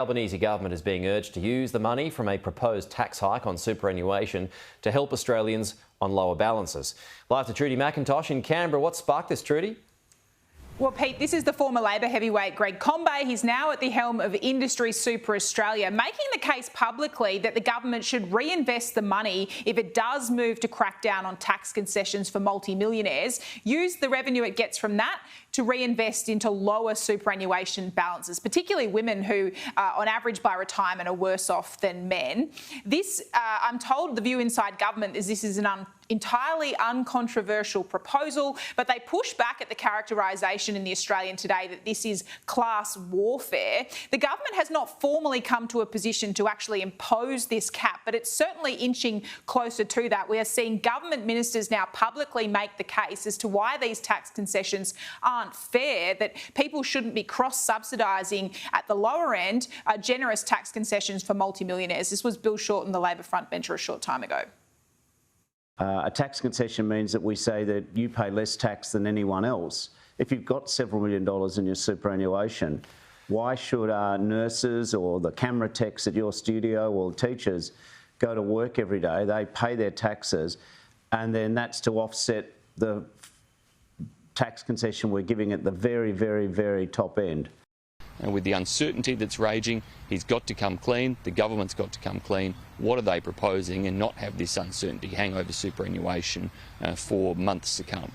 Albanese government is being urged to use the money from a proposed tax hike on superannuation to help Australians on lower balances. Live to Trudy McIntosh in Canberra. What sparked this, Trudy? Well, Pete, this is the former Labor heavyweight Mr Combet. He's now at the helm of Industry Super Australia, making the case publicly that the government should reinvest the money if it does move to crack down on tax concessions for multimillionaires, use the revenue it gets from that to reinvest into lower superannuation balances, particularly women who, on average, by retirement are worse off than men. This, I'm told, the view inside government is this is an entirely uncontroversial proposal, but they push back at the characterisation in the Australian today that this is class warfare. The government has not formally come to a position to actually impose this cap, but it's certainly inching closer to that. We are seeing government ministers now publicly make the case as to why these tax concessions aren't fair, that people shouldn't be cross-subsidising at the lower end generous tax concessions for multimillionaires. This was Bill Shorten, the Labor frontbencher, a short time ago. A tax concession means that we say that you pay less tax than anyone else. If you've got several $1 million in your superannuation, why should nurses or the camera techs at your studio or teachers go to work every day? They pay their taxes, and then that's to offset the tax concession we're giving at the very, very, very top end. And with the uncertainty that's raging, he's got to come clean, the government's got to come clean. What are they proposing, and not have this uncertainty hang over superannuation for months to come?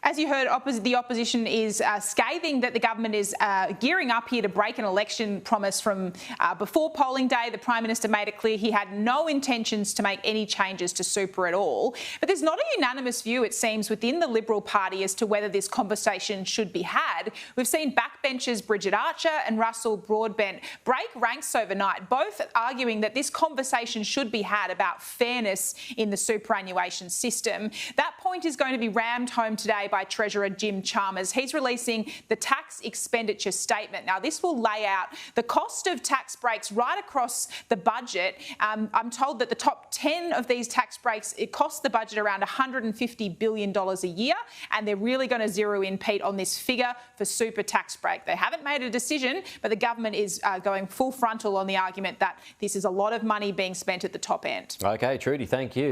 As you heard, the opposition is scathing that the government is gearing up here to break an election promise from before polling day. The Prime Minister made it clear he had no intentions to make any changes to super at all. But there's not a unanimous view, it seems, within the Liberal Party as to whether this conversation should be had. We've seen backbenchers Bridget and Russell Broadbent break ranks overnight, both arguing that this conversation should be had about fairness in the superannuation system. That point is going to be rammed home today by Treasurer Jim Chalmers. He's releasing the tax expenditure statement. Now, this will lay out the cost of tax breaks right across the budget. I'm told that the top 10 of these tax breaks, it costs the budget around $150 billion a year, and they're really going to zero in, Pete, on this figure for super tax break. They haven't made a decision, but the government is going full frontal on the argument that this is a lot of money being spent at the top end. OK, Trudy, thank you.